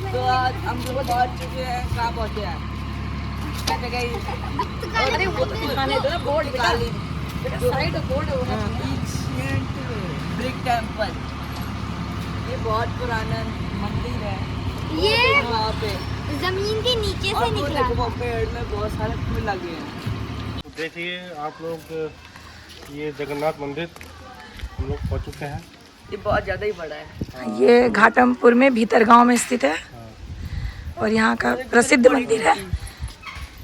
तो आज हम लोग पहुंच चुके हैं, कहाँ पहुंचे हैं? क्या जगह? अरे वो तो दिखाने दो ना, बोर्ड काली साइड बोर्ड है, एंशिएंट ब्रिक टेम्पल। ये बहुत पुराना मंदिर है। ये वहाँ पे जमीन के नीचे और से वो निकला। देखो पेड़ में बहुत सारे फूल लगे हैं। तो देखिए आप लोग, ये जगन्नाथ मंदिर हम लोग पहुँच चुके हैं। ये बहुत ज़्यादा ही बड़ा है। ये घाटमपुर में भीतर गांव में स्थित है और यहाँ का प्रसिद्ध मंदिर है,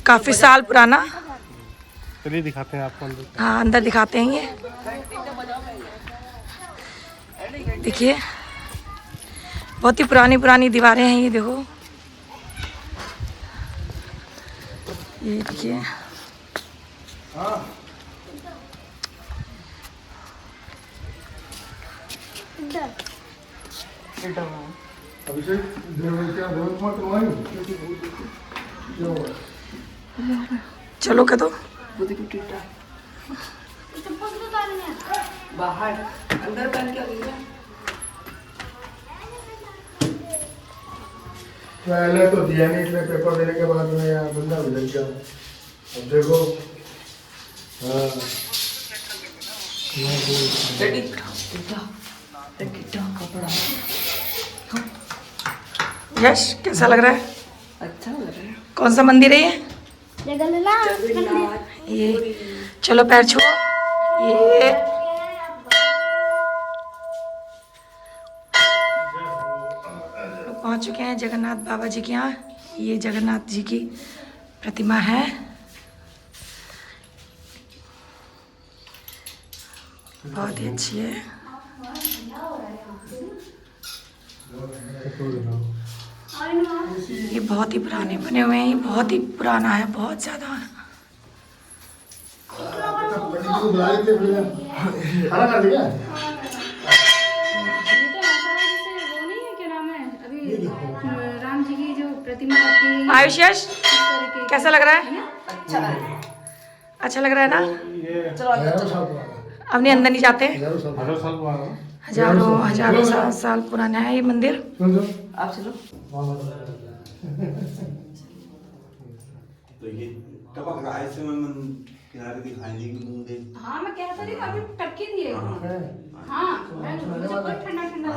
काफी साल पुराना। चलिए दिखाते हैं आपको अंदर। हाँ, अंदर दिखाते हैं। ये देखिए, बहुत ही पुरानी पुरानी दीवारें हैं। ये देखो, ये देखिए, चलो कह दो। बाहर अंदर पहन के आ गई है। पहले तो दिया नहीं, इसलिए पेपर देने के बाद में यार बंदा भी लग गया। अब देखो, हाँ यश, कैसा लग रहा है? अच्छा लग रहा है। कौन सा मंदिर है ये? जगन्नाथ ये चलो पैर छुओ। ये लोग पहुंच चुके हैं जगन्नाथ बाबा जी के यहाँ। ये जगन्नाथ जी की प्रतिमा है। बहुत ही अच्छी है। ये बहुत ही पुराने बने हुए हैं। ये बहुत ही पुराना है, बहुत ज़्यादा। खाना खा लिया? राम जी की जो प्रतिमा रखी हुई है, आयुष, यश, इस तरीके कैसा लग रहा है? अच्छा है। अच्छा लग रहा है ना? चलो अंदर चलो। अब नहीं, अंदर नहीं जाते। हज़ारों साल पुराना। हजारों हजारों साल पुराना है ये मंदिर। आप चलो। तो ये टपक रहा है, इससे मन किनारे दिखाई देगी बूंदे। हाँ मैं कह तो रही हूँ, अभी टपकी दिए। हाँ मैं मुझे कोई ठंडा ठंडा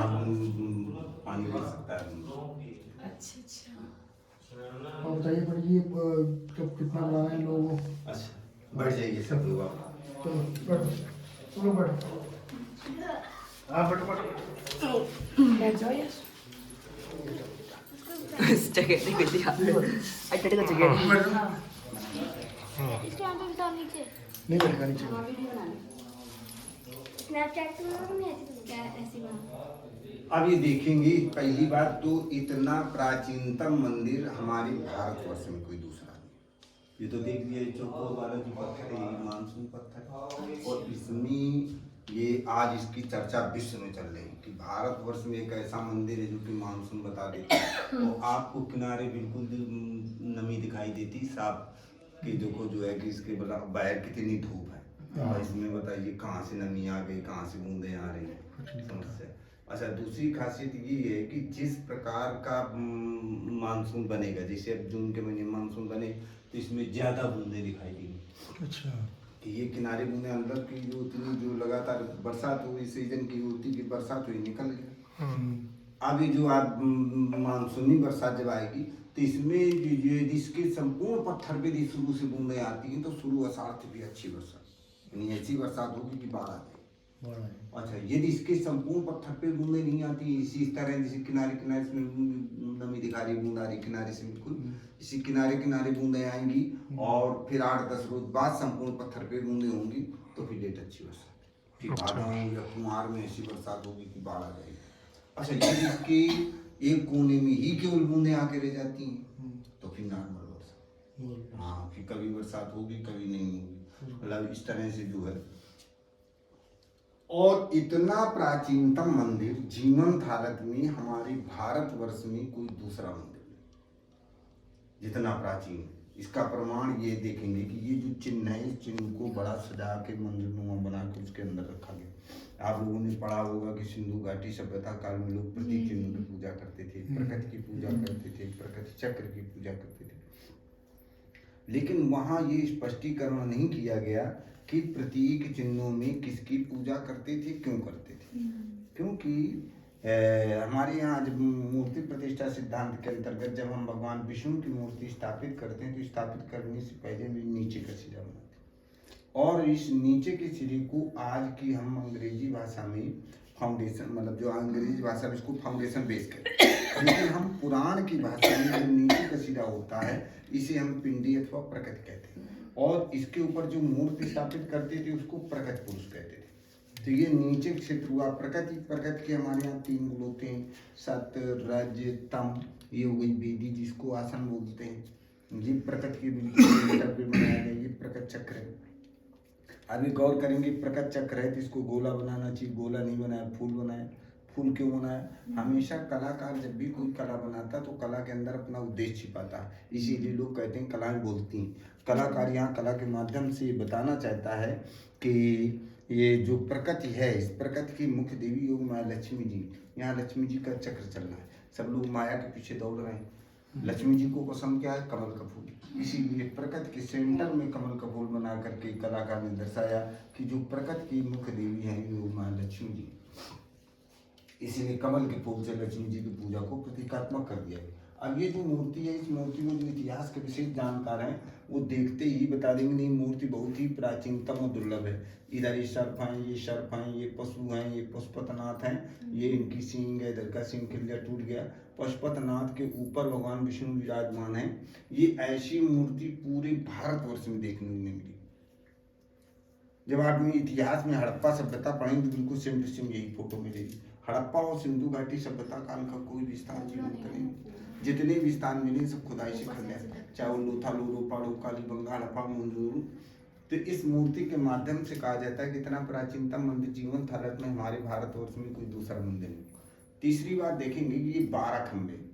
पानी गिर सकता है। अच्छा अच्छा। और बताइए पर ये कब कितना बड़ा है लोगों? अच्छा बैठ जाइए सब लोग आप। चलो बैठो, चलो बैठो। हाँ बैठो बैठो। बैठ जाओ यश। इस जगह नहीं मिलती अटट का जगह नहीं। इसके आगे भी तो नीचे नहीं बैठेगा नीचे। स्नैपचैट में ऐसी बना। अब ये देखेंगे, पहली बात तो इतना प्राचीनतम मंदिर हमारे भारतवर्ष में कोई दूसरा नहीं। ये तो देख लिया, चौकोर वाला जो पत्थर है, ये मानसून पत्थर है। और इसमें ये आज इसकी चर्चा विश्व में चल रही है कि भारतवर्ष में एक ऐसा मंदिर है जो कि मानसून बता देता है। तो आपको किनारे बिल्कुल नमी दिखाई देती साफ कि देखो जो है कि इसके बाहर कितनी धूप है और इसमें बताइए कहाँ से नमी आ गई, कहाँ से बूंदे आ रही है, समस्या। अच्छा, दूसरी खासियत ये है कि जिस प्रकार का मानसून बनेगा, जैसे अब जून के महीने मानसून बने तो इसमें ज्यादा बूंदे दिखाई देंगी। अच्छा, कि ये किनारे बूंदे अंदर की जो इतनी जो लगातार बरसात हुई सीजन की होती कि बरसात हुई निकल गया। अभी जो आप मानसूनी बरसात जब आएगी तो इसमें इसके संपूर्ण पत्थर पे शुरू से बूंदें आती हैं, तो शुरू अषाढ़ से भी अच्छी बरसात, यानी ऐसी बरसात होगी कि बाढ़ आ जाएगी। अच्छा, यदि इसके संपूर्ण पत्थर पे बूंदें नहीं आती इसी तरह, जैसे किनारे किनारे इसमें नमी दिखा रही, बूंद आ रही किनारे से, बिल्कुल इसी किनारे किनारे बूंदें आएंगी और फिर 8-10 रोज बाद संपूर्ण पत्थर पे बूंदें होंगी, तो फिर लेट अच्छी बरसात। फिर भादों या कुमार में ऐसी बरसात होगी कि बाढ़ आ जाएगी। अच्छा, यदि इसके एक कोने में ही केवल बूंदें आके रह जाती हैं तो फिर नॉर्मल बरसात। हाँ, फिर कभी बरसात होगी कभी नहीं होगी, मतलब इस तरह से जो है। और इतना प्राचीनतम मंदिर जीवंत हालत में हमारे भारतवर्ष में कोई दूसरा मंदिर नहीं जितना प्राचीन है। इसका प्रमाण ये देखेंगे कि ये जो चिन्ह है, इस चिन्ह को बड़ा सजा के मंदिर नुमा बना के उसके अंदर रखा गया। आप लोगों ने पढ़ा होगा कि सिंधु घाटी सभ्यता काल में लोग प्रतीक चिन्ह की पूजा करते थे। प्रकृति की पूजा करते थे, प्रकृति चक्र की पूजा करते थे। लेकिन वहाँ ये स्पष्टीकरण नहीं किया गया कि प्रतीक चिन्हों में किसकी पूजा करते थे, क्यों करते थे। क्योंकि हमारे यहाँ जब मूर्ति प्रतिष्ठा सिद्धांत के अंतर्गत जब हम भगवान विष्णु की मूर्ति स्थापित करते हैं तो स्थापित करने से पहले भी नीचे का सिरा बनाते हैं, और इस नीचे के सिरे को आज की हम अंग्रेजी भाषा में फाउंडेशन, मतलब जो अंग्रेजी भाषा में इसको फाउंडेशन बेस करते हैं, लेकिन हम पुराण की भाषा में जो नीचे का सिरा होता है इसे हम पिंडी अथवा प्रकट कहते हैं, और इसके ऊपर जो मूर्ति स्थापित करते थे उसको प्रकट पुरुष कहते थे। तो ये नीचे क्षेत्र हुआ प्रकृति। प्रकृति के हमारे यहाँ 3 गुण होते हैं, सत रज तम। ये हो गई वेदी जिसको आसन बोलते हैं। ये प्रकृति के बिल्कुल पे बनाया गया, ये प्रकट चक्र है। अभी गौर करेंगे प्रकट चक्र है तो इसको गोला बनाना चाहिए, गोला नहीं बनाया, फूल बनाया। फूल क्यों बनाया? हमेशा कलाकार जब भी कोई कला बनाता तो कला के अंदर अपना उद्देश्य छिपाता है, इसीलिए लोग कहते हैं कलाएं बोलती हैं। कलाकार यहाँ कला के माध्यम से बताना चाहता है कि ये जो प्रकृति है, इस प्रकृति की मुख्य देवी योग माया लक्ष्मी जी, यहाँ लक्ष्मी जी का चक्र चल रहा है। सब लोग माया के पीछे दौड़ रहे हैं। लक्ष्मी जी को पसंद क्या है? कमल का फूल। इसीलिए प्रकृति के सेंटर में कमल का फूल बना करके कलाकार ने दर्शाया कि जो प्रकृति की मुख्य देवी है योग माया लक्ष्मी जी। इसीलिए कमल के फूल से लक्ष्मी जी की पूजा को प्रतीकात्मक कर दिया गया। अब ये जो मूर्ति है, इस मूर्ति में जो इतिहास के विशेष जानकार हैं वो देखते ही बता देंगे नहीं, मूर्ति बहुत ही प्राचीनतम और दुर्लभ है। इधर ये सर्प हैं, ये सर्प हैं, ये पशु हैं, ये पशुपतिनाथ हैं, ये इनकी सींग है, इधर का सींग खिल टूट गया। पशुपतिनाथ के ऊपर भगवान विष्णु विराजमान है। ये ऐसी मूर्ति पूरे भारतवर्ष में देखने को नहीं मिली। जब आप इतिहास में हड़प्पा सभ्यता पढ़ेंगे तो बिल्कुल सेम टू सेम यही फोटो मिलेगी। हड़प्पा और सिंधु घाटी सभ्यता काल का कोई भी स्थान जीवंत नहीं। जितने भी स्थान मिले सब खुदाई से कर लिया, चाहे वो लोथा, लोरो, पाड़ो, कालीबंगा, हड़प्पा, मोहनजोदड़ो। तो इस मूर्ति के माध्यम से कहा जाता है कि इतना प्राचीनतम मंदिर जीवंत हालत में हमारे भारतवर्ष में कोई दूसरा मंदिर नहीं। तीसरी बात देखेंगे कि ये 12 खंभे।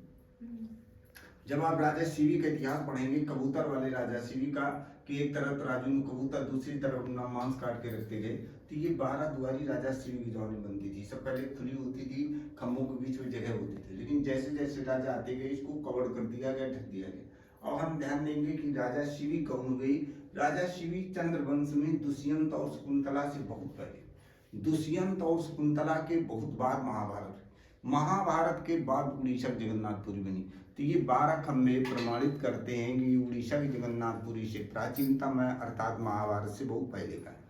जब आप राजा शिवी का इतिहास पढ़ेंगे, कबूतर वाले राजा शिवी का कि एक तरफ राजू में कबूतर, दूसरी तरफ अपना मांस काट के रखते गए, तो ये 12 द्वारी राजा शिवी की दौरान बनती थी। सब पहले खुली होती थी, खम्भों के बीच में जगह होती थी, लेकिन जैसे जैसे राजा आते गए इसको कवर कर दिया गया, ढक दिया गया। और हम ध्यान देंगे कि राजा शिवी कौन हो गई? राजा शिवी चंद्रवंश में दुष्यंत और शकुंतला से बहुत पहले, दुष्यंत और शकुंतला के बहुत बाद महाभारत के बाद उड़ीसा जगन्नाथपुरी बनी। तो ये 12 खंभे प्रमाणित करते हैं कि उड़ीसा की जगन्नाथपुरी से प्राचीनतम है, अर्थात महाभारत से बहुत पहले का है।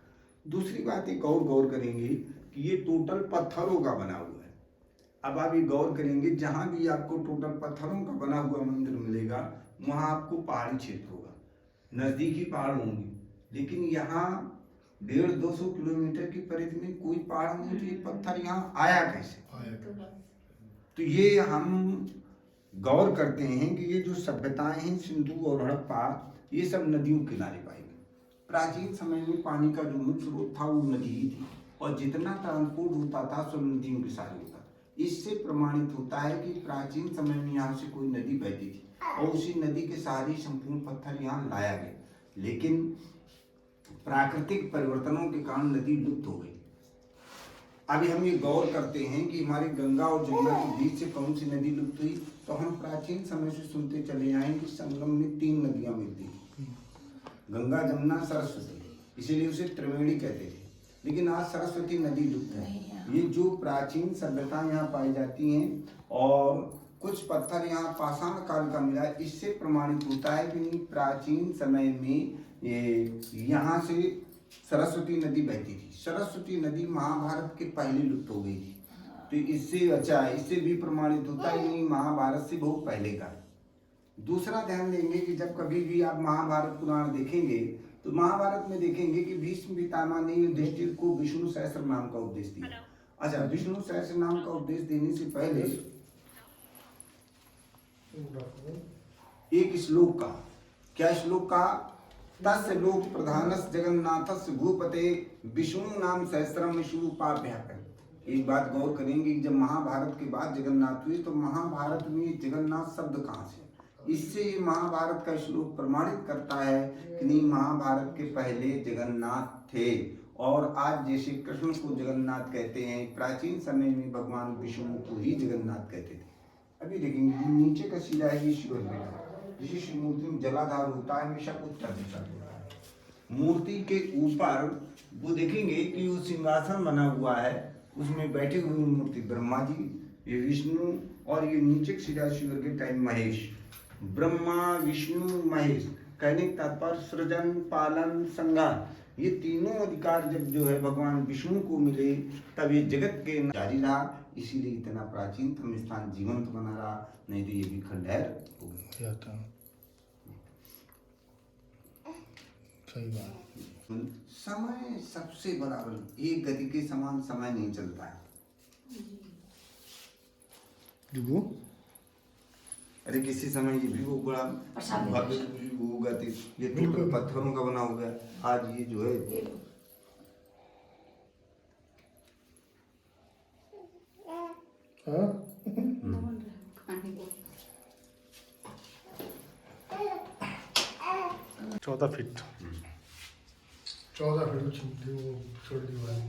दूसरी बात एक और गौर करेंगे कि ये टोटल पत्थरों का बना हुआ है। अब आप ये गौर करेंगे, जहाँ भी आपको टोटल पत्थरों का बना हुआ मंदिर मिलेगा वहाँ आपको पहाड़ी क्षेत्र होगा, नजदीकी पहाड़ होंगे, लेकिन यहाँ 150-200 किलोमीटर की परिधि में कोई पहाड़ नहीं। तो ये पत्थर यहाँ आया कैसे? तो ये हम गौर करते हैं कि ये जो सभ्यताएं हैं सिंधु और हड़प्पा, ये सब नदियों के किनारे पाई गई। प्राचीन समय में पानी का जो मुख्य स्रोत था वो नदी ही थी, और जितना ट्रांसपोर्ट होता था सब नदियों के सारे होता था। इससे प्रमाणित होता है कि प्राचीन समय में यहाँ से कोई नदी बहती थी और उसी नदी के सहारे संपूर्ण पत्थर यहाँ लाया गया। लेकिन प्राकृतिक परिवर्तनों के कारण नदी लुप्त हो गई। अभी हम ये गौर करते हैं कि हमारी गंगा और जमुना के बीच से कौन सी नदी लुप्त हुई, तो हम प्राचीन समय से सुनते चले आए कि संगम में 3 नदियां मिलती थी, गंगा, जमुना, सरस्वती, इसीलिए उसे त्रिवेणी कहते थे। लेकिन आज सरस्वती नदी लुप्त है। ये जो प्राचीन सभ्यता यहाँ पाई जाती हैं और कुछ पत्थर यहाँ पाषाण काल का मिला, इससे प्रमाणित होता है कि प्राचीन समय में ये यहाँ से सरस्वती नदी बहती थी। सरस्वती नदी महाभारत के पहले लुप्त हो गई थी। तो इससे भी प्रमाणित होता है कि महाभारत से बहुत पहले का। दूसरा ध्यान देंगे कि जब कभी भी आप महाभारत पुराण देखेंगे तो महाभारत में देखेंगे कि भीष्म पितामह ने युधिष्ठिर को विष्णु सहस्त्र नाम का उपदेश दिया। अच्छा, विष्णु सहस्त्र नाम का उपदेश देने से पहले एक श्लोक का, क्या श्लोक का? तस्य लोक प्रधानस जगन्नाथस्य भूपते विष्णु नाम सहस्त्रम विष्णुपाभ्याकरण। एक बात गौर करेंगे कि जब महाभारत के बाद जगन्नाथ हुई तो महाभारत में जगन्नाथ शब्द कहाँ से? इससे महाभारत का श्लोक प्रमाणित करता है कि नहीं, महाभारत के पहले जगन्नाथ थे। और आज जैसे कृष्ण को जगन्नाथ कहते हैं, प्राचीन समय में भगवान विष्णु को ही जगन्नाथ कहते थे। अभी देखेंगे जो नीचे का सिरा है ये शिव बेटा जिसे शिव मूर्ति में जलाधार होता है हमेशा उत्तर दिशा होता है। मूर्ति के ऊपर वो देखेंगे कि वो सिंहासन बना हुआ है, उसमें बैठे हुए मूर्ति ब्रह्मा जी, ये विष्णु, और ये नीचे सिरा शिव के टाइम महेश। ब्रह्मा विष्णु महेश कहने का तात्पर्य सृजन पालन संहार, ये तीनों अधिकार जब जो है भगवान विष्णु को मिले तब ये जगत के जारी रहा, इसीलिए इतना प्राचीनतम स्थान जीवंत बना रहा, नहीं तो ये भी खंडहर हो गया। सही बात। समय सबसे बड़ा बल, एक गति के समान समय नहीं चलता है। अरे किसी समय ये भी वो बड़ा भव्य वो गति, ये टूट पत्थरों का बना हो गया, आज ये जो है हाँ 14 फीट 14 फीट छोड़ दी वाली